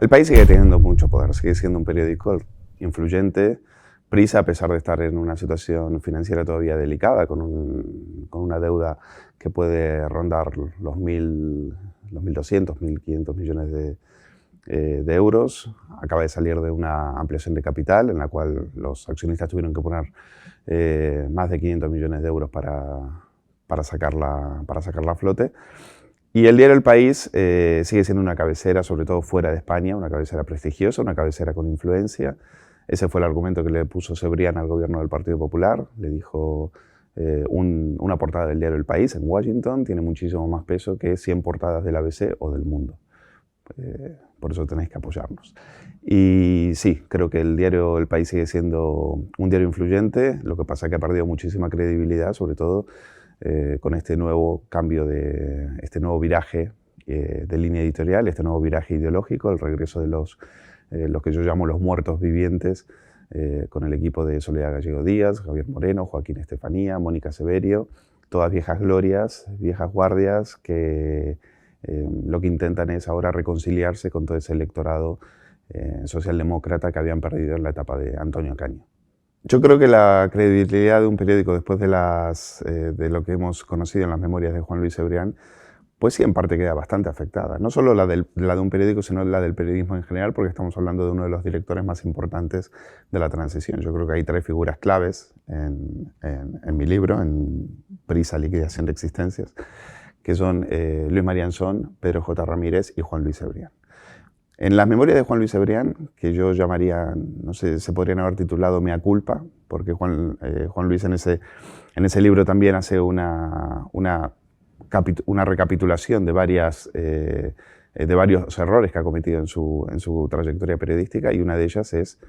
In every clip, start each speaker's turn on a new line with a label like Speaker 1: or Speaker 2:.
Speaker 1: El País sigue teniendo mucho poder, sigue siendo un periódico influyente. Prisa, a pesar de estar en una situación financiera todavía delicada, con una deuda que puede rondar los 1.200, 1.500 millones de euros, acaba de salir de una ampliación de capital en la cual los accionistas tuvieron que poner más de 500 millones de euros para sacarla a flote. Y el diario El País sigue siendo una cabecera, sobre todo fuera de España, una cabecera prestigiosa, una cabecera con influencia. Ese fue el argumento que le puso Cebrián al gobierno del Partido Popular. Le dijo, una portada del diario El País en Washington tiene muchísimo más peso que 100 portadas del ABC o del Mundo. Por eso tenéis que apoyarnos. Y sí, creo que el diario El País sigue siendo un diario influyente. Lo que pasa es que ha perdido muchísima credibilidad, sobre todo con este nuevo cambio, este nuevo viraje de línea editorial, este nuevo viraje ideológico, el regreso de los que yo llamo los muertos vivientes, con el equipo de Soledad Gallego Díaz, Javier Moreno, Joaquín Estefanía, Mónica Severio, todas viejas glorias, viejas guardias que lo que intentan es ahora reconciliarse con todo ese electorado socialdemócrata que habían perdido en la etapa de Antonio Caño. Yo creo que la credibilidad de un periódico después de lo que hemos conocido en las memorias de Juan Luis Cebrián, pues sí, en parte queda bastante afectada. No solo la de un periódico, sino la del periodismo en general, porque estamos hablando de uno de los directores más importantes de la transición. Yo creo que hay 3 figuras claves en mi libro, en Prisa, Liquidación de Existencias, que son Luis Marianzón, Pedro J. Ramírez y Juan Luis Cebrián. En las memorias de Juan Luis Cebrián, que yo llamaría, no sé, se podrían haber titulado Mea culpa, porque Juan Luis en ese libro también hace una recapitulación de varios errores que ha cometido en su trayectoria periodística, y una de ellas es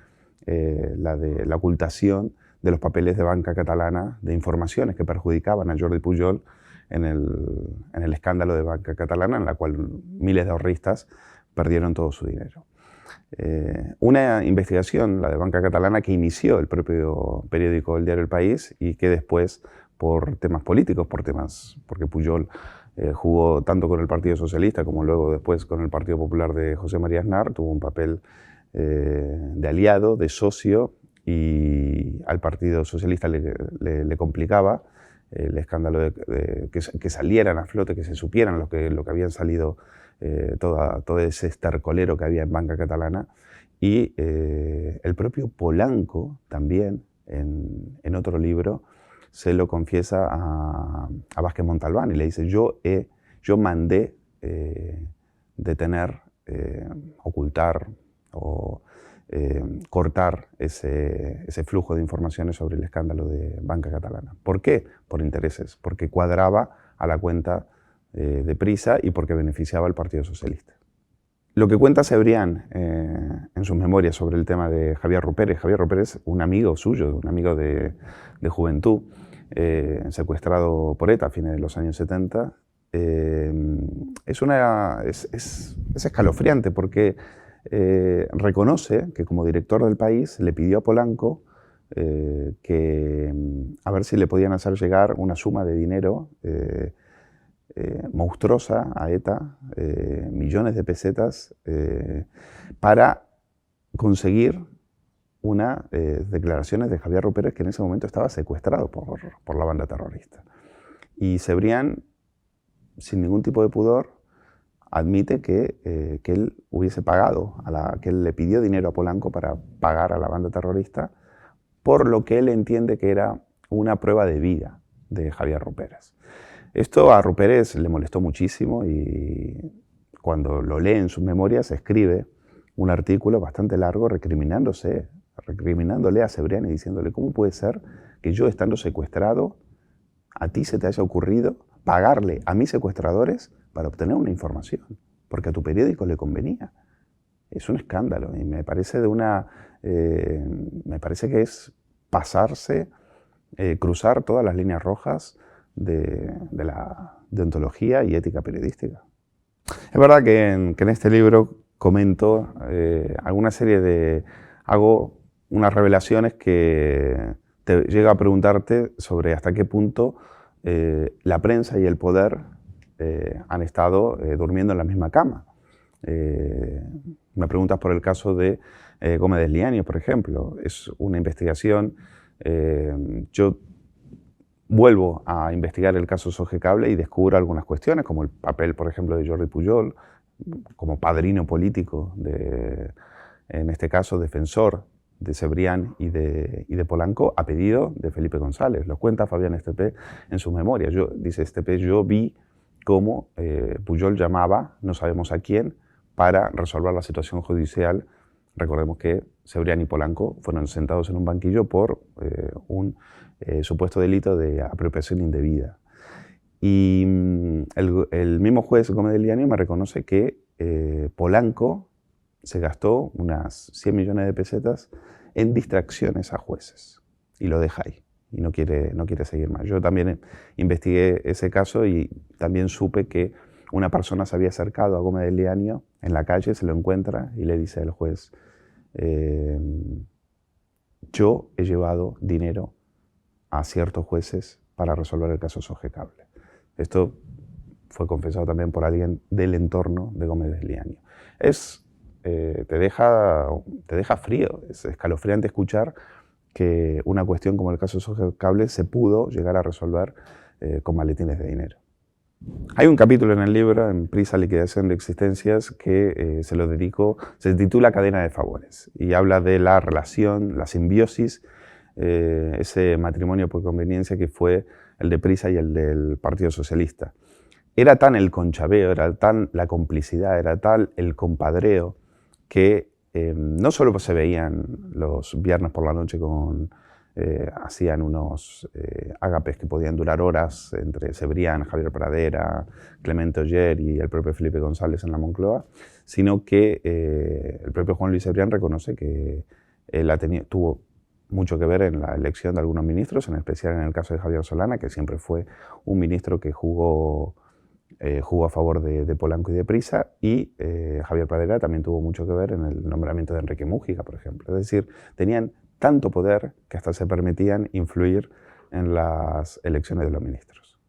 Speaker 1: la de la ocultación de los papeles de Banca Catalana, de informaciones que perjudicaban a Jordi Pujol en el escándalo de Banca Catalana, en la cual miles de ahorristas perdieron todo su dinero. Una investigación, la de Banca Catalana, que inició el propio periódico El Diario El País y que después, por temas políticos, porque Pujol jugó tanto con el Partido Socialista como luego después con el Partido Popular de José María Aznar, tuvo un papel de aliado, de socio, y al Partido Socialista le complicaba el escándalo que salieran a flote, que se supieran lo que habían salido, todo ese estercolero que había en Banca Catalana. Y el propio Polanco también, en otro libro, se lo confiesa a Vázquez Montalbán y le dice: yo mandé detener, ocultar o cortar ese flujo de informaciones sobre el escándalo de Banca Catalana. ¿Por qué? Por intereses, porque cuadraba a la cuenta de Prisa y porque beneficiaba al Partido Socialista. Lo que cuenta Cebrián en sus memorias sobre el tema de Javier Rupérez. Javier Rupérez, un amigo suyo, un amigo de juventud, secuestrado por ETA a fines de los años 70, es escalofriante porque reconoce que como director del País le pidió a Polanco a ver si le podían hacer llegar una suma de dinero monstruosa a ETA, millones de pesetas, para conseguir unas declaraciones de Javier Rupérez, que en ese momento estaba secuestrado por la banda terrorista. Y Cebrián, sin ningún tipo de pudor, admite que él hubiese pagado, que él le pidió dinero a Polanco para pagar a la banda terrorista por lo que él entiende que era una prueba de vida de Javier Rupérez. Esto a Rupérez le molestó muchísimo y cuando lo lee en sus memorias escribe un artículo bastante largo recriminándole a Cebrián y diciéndole: ¿cómo puede ser que yo, estando secuestrado, a ti se te haya ocurrido pagarle a mis secuestradores para obtener una información? Porque a tu periódico le convenía. Es un escándalo y me parece que es pasarse, cruzar todas las líneas rojas de la deontología y ética periodística. Es verdad que en este libro comento hago unas revelaciones que te llega a preguntarte sobre hasta qué punto la prensa y el poder han estado durmiendo en la misma cama. Me preguntas por el caso de Gómez del Liaño, por ejemplo. Es una investigación. Yo vuelvo a investigar el caso Sogecable y descubro algunas cuestiones, como el papel, por ejemplo, de Jordi Pujol, como padrino político, en este caso defensor de Cebrián y de Polanco, a pedido de Felipe González. Lo cuenta Fabián Estepé en sus memorias. Dice Estepé, yo vi cómo Pujol llamaba, no sabemos a quién, para resolver la situación judicial. Recordemos que Cebrián y Polanco fueron sentados en un banquillo por un supuesto delito de apropiación indebida. Y el mismo juez Gómez del Liaño me reconoce que Polanco se gastó unas 100 millones de pesetas en distracciones a jueces y lo deja ahí y no quiere seguir más. Yo también investigué ese caso y también supe que una persona se había acercado a Gómez del Liaño en la calle, se lo encuentra y le dice al juez, yo he llevado dinero a ciertos jueces para resolver el caso Sogecable. Esto fue confesado también por alguien del entorno de Gómez del Liaño. Te deja frío, es escalofriante escuchar que una cuestión como el caso Sogecable se pudo llegar a resolver con maletines de dinero. Hay un capítulo en el libro, en Prisa, liquidación de existencias, que se titula Cadena de favores y habla de la relación, la simbiosis, ese matrimonio por conveniencia que fue el de Prisa y el del Partido Socialista. Era tan el conchaveo, era tan la complicidad, era tal el compadreo que no solo se veían los viernes por la noche hacían unos ágapes que podían durar horas entre Cebrián, Javier Pradera, Clemente Oller y el propio Felipe González en la Moncloa, sino que el propio Juan Luis Cebrián reconoce que él tuvo mucho que ver en la elección de algunos ministros, en especial en el caso de Javier Solana, que siempre fue un ministro que jugó a favor de Polanco y de Prisa, y Javier Pradera también tuvo mucho que ver en el nombramiento de Enrique Múgica, por ejemplo. Es decir, tenían tanto poder que hasta se permitían influir en las elecciones de los ministros.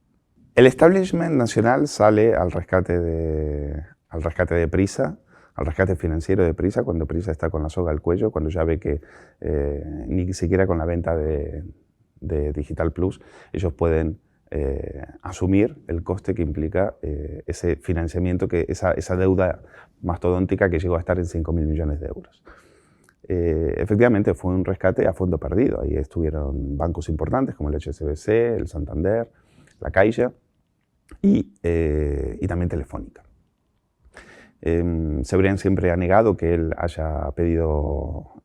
Speaker 1: El establishment nacional sale al rescate de Prisa, al rescate financiero de Prisa, cuando Prisa está con la soga al cuello, cuando ya ve que ni siquiera con la venta de Digital Plus ellos pueden asumir el coste que implica ese financiamiento, esa deuda mastodóntica que llegó a estar en 5.000 millones de euros. Efectivamente fue un rescate a fondo perdido. Ahí estuvieron bancos importantes como el HSBC, el Santander, la Caixa y también Telefónica. Cebrián siempre ha negado que él haya pedido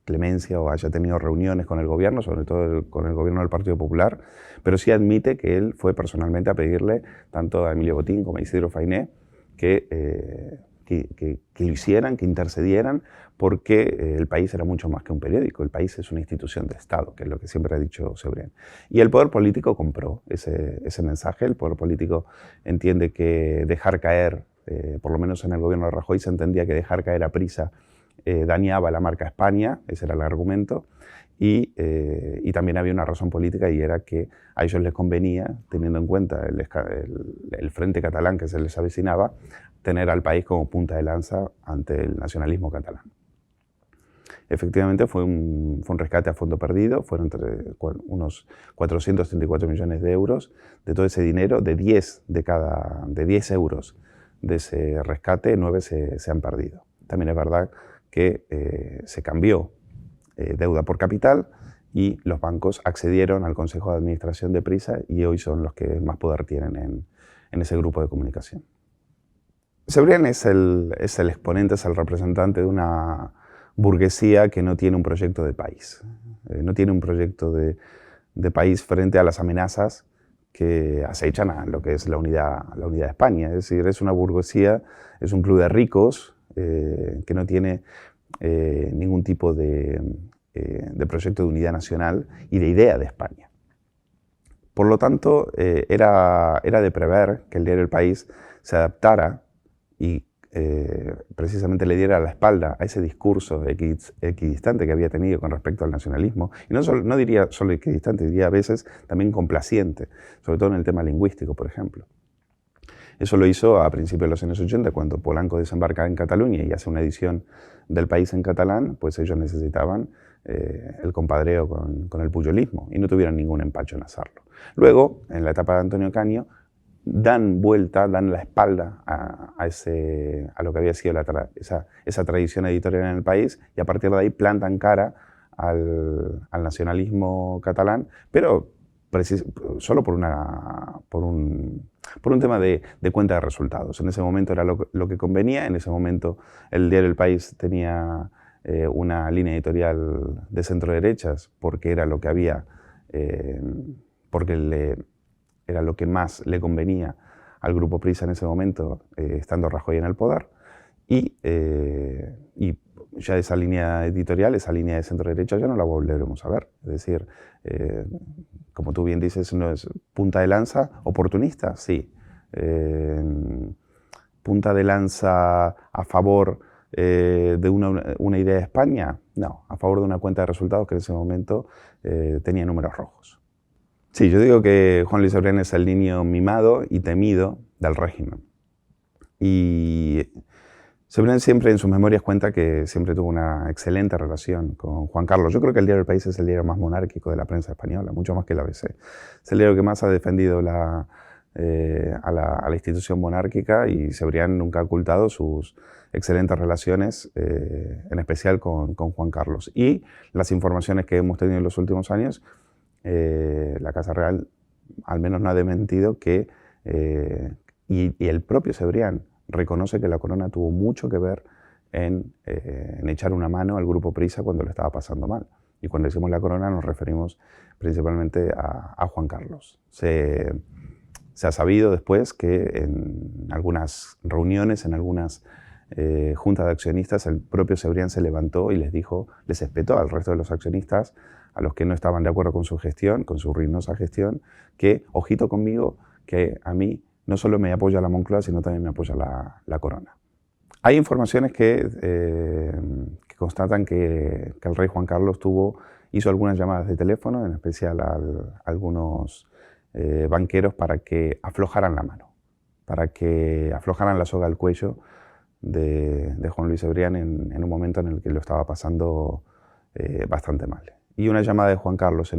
Speaker 1: clemencia o haya tenido reuniones con el gobierno, sobre todo con el gobierno del Partido Popular, pero sí admite que él fue personalmente a pedirle tanto a Emilio Botín como a Isidro Fainé que lo hicieran, que intercedieran, porque el país era mucho más que un periódico, el país es una institución de Estado, que es lo que siempre ha dicho Cebrián. Y el poder político compró ese mensaje. El poder político entiende que dejar caer, por lo menos en el gobierno de Rajoy se entendía que dejar caer a Prisa dañaba la marca España, ese era el argumento, y también había una razón política, y era que a ellos les convenía, teniendo en cuenta el frente catalán que se les avecinaba, tener al país como punta de lanza ante el nacionalismo catalán. Efectivamente fue un rescate a fondo perdido, fueron unos 434 millones de euros. De todo ese dinero, de 10 euros de ese rescate, 9 se han perdido. También es verdad que se cambió deuda por capital y los bancos accedieron al Consejo de Administración de Prisa y hoy son los que más poder tienen en ese grupo de comunicación. Cebrián es el exponente, es el representante de una burguesía que no tiene un proyecto de país. No tiene un proyecto de país frente a las amenazas que acechan a lo que es la unidad de España. Es decir, es una burguesía, es un club de ricos que no tiene ningún tipo de proyecto de unidad nacional y de idea de España. Por lo tanto, era de prever que el diario El País se adaptara y precisamente le diera la espalda a ese discurso equidistante que había tenido con respecto al nacionalismo. Y no diría solo equidistante, diría a veces también complaciente, sobre todo en el tema lingüístico, por ejemplo. Eso lo hizo a principios de los años 80, cuando Polanco desembarca en Cataluña y hace una edición del País en catalán, pues ellos necesitaban el compadreo con el puyolismo y no tuvieron ningún empacho en hacerlo. Luego, en la etapa de Antonio Caño, dan la espalda a lo que había sido esa tradición editorial en el país, y a partir de ahí plantan cara al nacionalismo catalán, pero solo por un tema de cuenta de resultados. En ese momento era lo que convenía, en ese momento el diario El País tenía una línea editorial de centro-derechas, porque era lo que había, era lo que más le convenía al Grupo Prisa en ese momento, estando Rajoy en el poder, y ya esa línea editorial, esa línea de centro-derecha ya no la volveremos a ver. Es decir, como tú bien dices, no es punta de lanza oportunista, sí. Punta de lanza a favor de una idea de España, no. A favor de una cuenta de resultados que en ese momento tenía números rojos. Sí, yo digo que Juan Luis Cebrián es el niño mimado y temido del régimen. Y Cebrián siempre en sus memorias cuenta que siempre tuvo una excelente relación con Juan Carlos. Yo creo que el diario El País es el diario más monárquico de la prensa española, mucho más que el ABC. Es el diario que más ha defendido a la institución monárquica, y Cebrián nunca ha ocultado sus excelentes relaciones, en especial con Juan Carlos. Y las informaciones que hemos tenido en los últimos años, la Casa Real al menos no ha desmentido que, y el propio Cebrián reconoce que la corona tuvo mucho que ver en echar una mano al Grupo Prisa cuando lo estaba pasando mal. Y cuando decimos la corona nos referimos principalmente a Juan Carlos. Se ha sabido después que en algunas reuniones, en algunas juntas de accionistas, el propio Cebrián se levantó y les espetó al resto de los accionistas, a los que no estaban de acuerdo con su gestión, con su ruinosa gestión, que ojito conmigo, que a mí no solo me apoya la Moncloa, sino también me apoya la corona. Hay informaciones que constatan que el rey Juan Carlos hizo algunas llamadas de teléfono, en especial a algunos banqueros, para que aflojaran la mano, para que aflojaran la soga al cuello de Juan Luis Cebrián en un momento en el que lo estaba pasando bastante mal. Y una llamada de Juan Carlos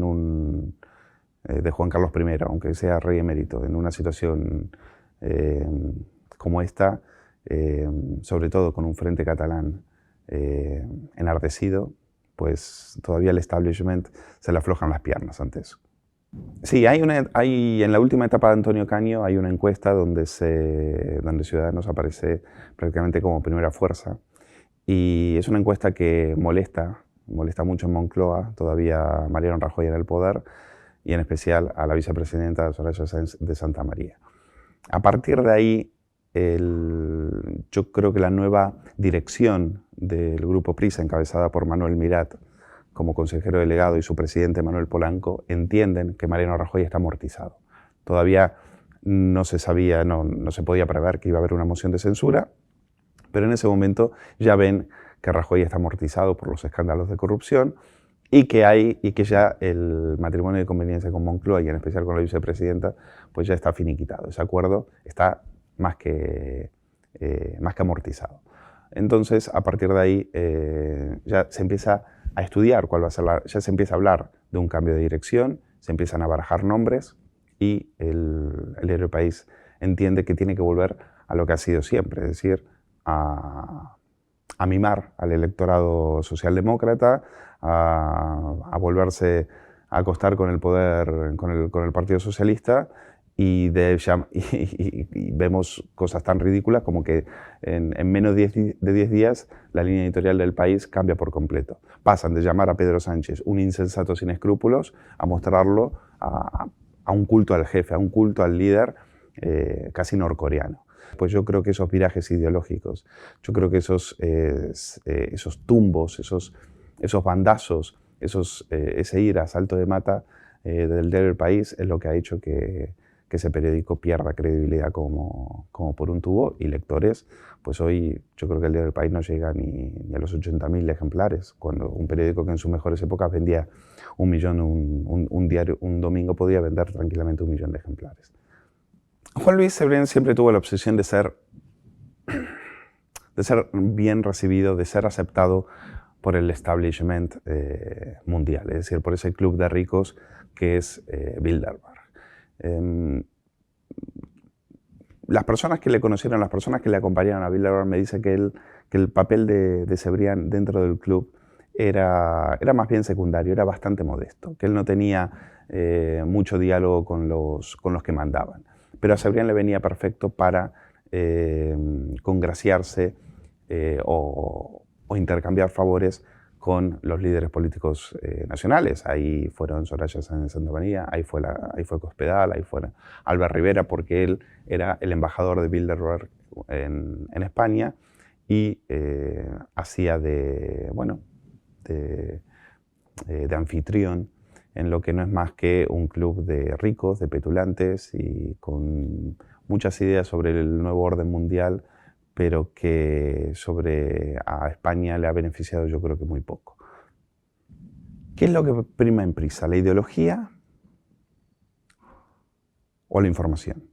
Speaker 1: de Juan Carlos I, aunque sea rey emérito, en una situación como esta, sobre todo con un frente catalán enardecido, pues todavía el establishment se le aflojan las piernas ante eso. Sí, en la última etapa de Antonio Caño hay una encuesta donde Ciudadanos aparece prácticamente como primera fuerza, y es una encuesta que molesta mucho en Moncloa, todavía Mariano Rajoy en el poder, y en especial a la vicepresidenta Soraya Sáenz de Santamaría. A partir de ahí, yo creo que la nueva dirección del Grupo Prisa, encabezada por Manuel Mirat como consejero delegado y su presidente Manuel Polanco, entienden que Mariano Rajoy está amortizado. Todavía no se sabía, no se podía prever que iba a haber una moción de censura, pero en ese momento ya ven que Rajoy está amortizado por los escándalos de corrupción, y que ya el matrimonio de conveniencia con Moncloa, y en especial con la vicepresidenta, pues ya está finiquitado. Ese acuerdo está más que amortizado. Entonces, a partir de ahí, ya se empieza a estudiar cuál va a ser ya se empieza a hablar de un cambio de dirección, se empiezan a barajar nombres, y el diario El País entiende que tiene que volver a lo que ha sido siempre, es decir, a mimar al electorado socialdemócrata, a volverse a acostar con el poder, con el Partido Socialista, y vemos cosas tan ridículas como que en menos de 10 días la línea editorial del País cambia por completo. Pasan de llamar a Pedro Sánchez un insensato sin escrúpulos a mostrarlo a un culto al jefe, a un culto al líder casi norcoreano. Pues yo creo que esos virajes ideológicos, yo creo que esos tumbos, esos bandazos, ese ir a salto de mata del diario El País es lo que ha hecho que ese periódico pierda credibilidad como por un tubo, y lectores, pues hoy yo creo que el diario El País no llega ni a los 80.000 ejemplares, cuando un periódico que en sus mejores épocas vendía 1 millón, un domingo podía vender tranquilamente 1 millón de ejemplares. Juan Luis Cebrián siempre tuvo la obsesión de ser bien recibido, de ser aceptado por el establishment mundial, es decir, por ese club de ricos que es Bilderberg. Las personas que le conocieron, las personas que le acompañaron a Bilderberg me dicen que el papel de Cebrián dentro del club era más bien secundario, era bastante modesto, que él no tenía mucho diálogo con los que mandaban. Pero a Cebrián le venía perfecto para congraciarse o intercambiar favores con los líderes políticos nacionales. Ahí fueron Soraya Sáenz de Santamaría, ahí fue Cospedal, ahí fue Albert Rivera, porque él era el embajador de Bilderberg en España y hacía de anfitrión en lo que no es más que un club de ricos, de petulantes y con muchas ideas sobre el nuevo orden mundial, pero que a España le ha beneficiado yo creo que muy poco. ¿Qué es lo que prima en Prisa? ¿La ideología o la información?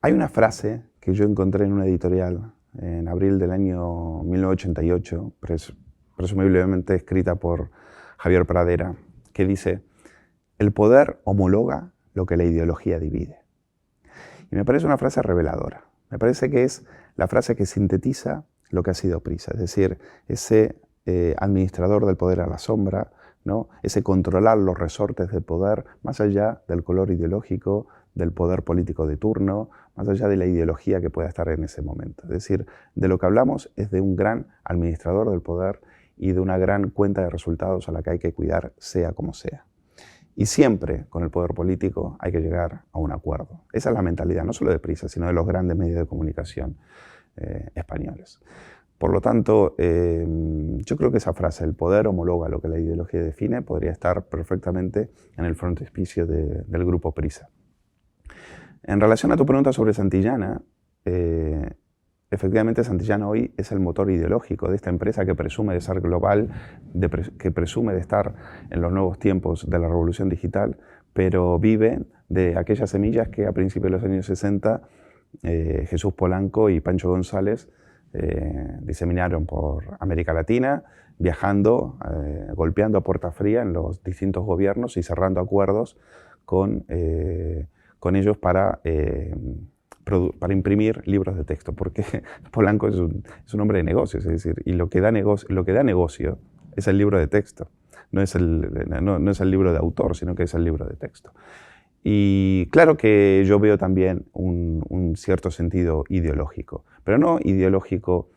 Speaker 1: Hay una frase que yo encontré en una editorial en abril del año 1988, presumiblemente escrita por Javier Pradera, que dice: el poder homologa lo que la ideología divide. Y me parece una frase reveladora. Me parece que es la frase que sintetiza lo que ha sido Prisa, es decir, ese administrador del poder a la sombra, ¿no? Ese controlar los resortes del poder más allá del color ideológico, del poder político de turno, más allá de la ideología que pueda estar en ese momento. Es decir, de lo que hablamos es de un gran administrador del poder y de una gran cuenta de resultados a la que hay que cuidar, sea como sea. Y siempre con el poder político hay que llegar a un acuerdo. Esa es la mentalidad, no solo de Prisa, sino de los grandes medios de comunicación españoles. Por lo tanto, yo creo que esa frase, el poder homologa lo que la ideología define, podría estar perfectamente en el frontispicio del grupo Prisa. En relación a tu pregunta sobre Santillana, efectivamente Santillana hoy es el motor ideológico de esta empresa que presume de ser global, que presume de estar en los nuevos tiempos de la revolución digital, pero vive de aquellas semillas que a principios de los años 60 Jesús Polanco y Pancho González diseminaron por América Latina, viajando, golpeando a puerta fría en los distintos gobiernos y cerrando acuerdos con ellos para imprimir libros de texto, porque Polanco es un hombre de negocios, es decir, y lo que da negocio es el libro de texto, no es el libro de autor, sino que es el libro de texto. Y claro que yo veo también un cierto sentido ideológico, pero no ideológico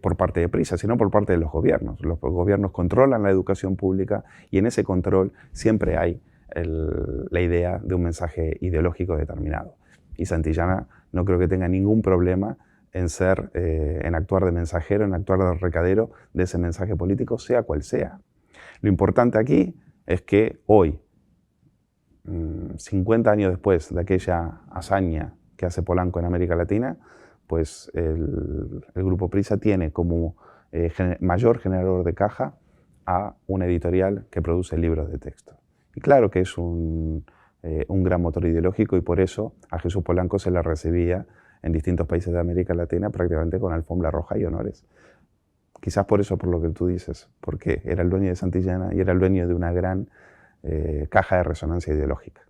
Speaker 1: por parte de Prisa, sino por parte de los gobiernos. Los gobiernos controlan la educación pública y en ese control siempre hay la idea de un mensaje ideológico determinado. Y Santillana no creo que tenga ningún problema en actuar de mensajero, en actuar de recadero de ese mensaje político, sea cual sea. Lo importante aquí es que hoy, 50 años después de aquella hazaña que hace Polanco en América Latina, pues el Grupo Prisa tiene como mayor generador de caja a una editorial que produce libros de texto. Y claro que es un gran motor ideológico y por eso a Jesús Polanco se le recibía en distintos países de América Latina prácticamente con alfombra roja y honores. Quizás por eso, por lo que tú dices, porque era el dueño de Santillana y era el dueño de una gran caja de resonancia ideológica.